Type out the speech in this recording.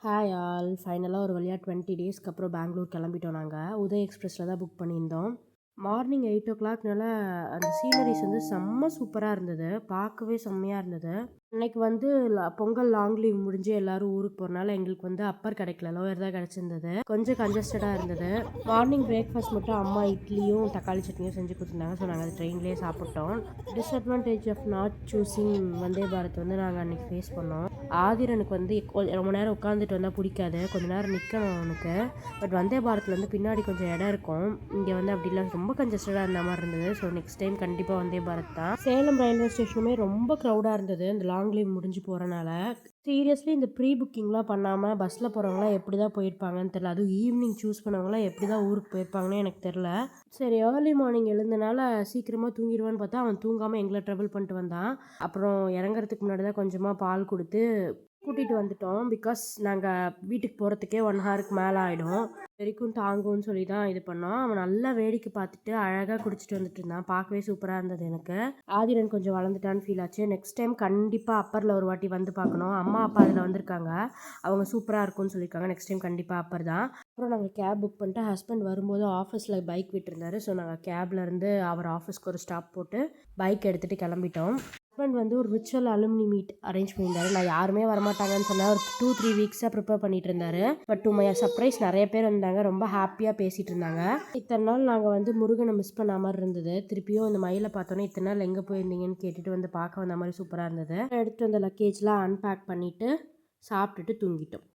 Hi all ஃபைனலாக ஒரு வழியாக 20 டேஸ்க்கு அப்புறம் பெங்களூர் கிளம்பிட்டோம் நாங்கள். உதய் எக்ஸ்பிரஸில் தான் புக் பண்ணியிருந்தோம். மார்னிங் 8:00 அந்த சீனரிஸ் வந்து செம்ம சூப்பராக இருந்தது. பார்க்கவே செம்மையாக இருந்தது. அன்னைக்கு வந்து பொங்கல் லாங் லீவ் முடிஞ்சு எல்லாரும் ஊருக்கு போகிறனால எங்களுக்கு வந்து அப்பர் கிடைக்கல, லோயர் தான் கிடச்சிருந்தது. கொஞ்சம் கன்ஜஸ்டடாக இருந்தது. மார்னிங் பிரேக்ஃபாஸ்ட் மட்டும் அம்மா இட்லியும் தக்காளி சட்னியும் செஞ்சு கொடுத்துருந்தாங்க. ஸோ நாங்கள் அது ட்ரெயின்லேயே சாப்பிட்டோம். Disadvantage of not choosing Vande Bharat வந்து நாங்கள் அன்றைக்கி ஃபேஸ் பண்ணோம். ஆதிரனுக்கு வந்து ரொம்ப நேரம் உட்காந்துட்டு வந்தால் பிடிக்காது, கொஞ்சம் நேரம் நிற்கணும் அவனுக்கு. பட் வந்தே பாரத்தில் வந்து பின்னாடி கொஞ்சம் இடம் இருக்கும். இங்கே வந்து அப்படிலாம் ரொம்ப கன்ஜஸ்டடாக இருந்த மாதிரி இருந்தது. ஸோ நெக்ஸ்ட் டைம் கண்டிப்பாக வந்தே பாரத் தான். சேலம் ரயில்வே ஸ்டேஷனுமே ரொம்ப க்ரௌடாக இருந்தது இந்த லாங் லீவ் முடிஞ்சு போகிறனால. சீரியஸ்லி இந்த ப்ரீ புக்கிங்லாம் பண்ணாமல் பஸ்ஸில் போகிறவங்களாம் எப்படி தான் போயிருப்பாங்கன்னு தெரில. அதுவும் ஈவினிங் சூஸ் பண்ணவங்களாம் எப்படி தான் ஊருக்கு போயிருப்பாங்கன்னு எனக்கு தெரில. சரி, ஏர்லி மார்னிங் எழுந்தனால சீக்கிரமாக தூங்கிடுவான்னு பார்த்தா அவன் தூங்காமல் எங்களை ட்ராவல் பண்ணிட்டு வந்தான். அப்புறம் இறங்குறதுக்கு முன்னாடி தான் கொஞ்சமாக பால் கொடுத்து கூட்டிகிட்டு வந்துட்டோம். பிகாஸ் நாங்கள் வீட்டுக்கு போகிறதுக்கே 1 ஹவருக்கு மேலே ஆகிடும். வரைக்கும் தாங்கும்னு சொல்லி தான் இது பண்ணோம். அவன் நல்லா வேடிக்கை பார்த்துட்டு அழகாக குடிச்சிட்டு வந்துட்டு இருந்தான். பார்க்கவே சூப்பராக இருந்தது. எனக்கு ஆதிரன் கொஞ்சம் வளர்ந்துட்டான்னு ஃபீல் ஆச்சு. நெக்ஸ்ட் டைம் கண்டிப்பாக அப்பரில் ஒரு வாட்டி வந்து பார்க்கணும். அம்மா அப்பா அதில் வந்திருக்காங்க, அவங்க சூப்பராக இருக்கும்னு சொல்லியிருக்காங்க. நெக்ஸ்ட் டைம் கண்டிப்பாக அப்பர் தான். அப்புறம் நாங்கள் கேப் புக் பண்ணிட்டு ஹஸ்பண்ட் வரும்போது ஆஃபீஸில் பைக் விட்டுருந்தாரு. ஸோ நாங்கள் கேப்லேருந்து அவர் ஆஃபீஸ்க்கு ஒரு ஸ்டாப் போட்டு பைக் எடுத்துகிட்டு கிளம்பிட்டோம். ஹஸ்பண்ட் வந்து ஒரு ரிச்சுவல் அலுமினி மீட் அரேஞ்ச் பண்ணியிருந்தாரு. நான் யாருமே வரமாட்டாங்கன்னு சொன்னால் ஒரு 2-3 வீக்ஸாக ப்ரிப்பேர் பண்ணிட்டு இருந்தாரு. பட் டு மை சர்ப்ரைஸ் நிறைய பேர் வந்தாங்க. ரொம்ப ஹாப்பியாக பேசிகிட்டு இருந்தாங்க. இத்தனை நாள் நாங்கள் வந்து முருகனை மிஸ் பண்ண மாதிரி இருந்தது. திருப்பியும் இந்த மயிலை பார்த்தோன்னே இத்தனை நாள் எங்கே போயிருந்தீங்கன்னு கேட்டுட்டு வந்து பார்க்க வந்த மாதிரி சூப்பராக இருந்தது. எடுத்துகிட்டு வந்த லக்கேஜ்லாம் அன்பேக் பண்ணிவிட்டு சாப்பிட்டுட்டு தூங்கிட்டோம்.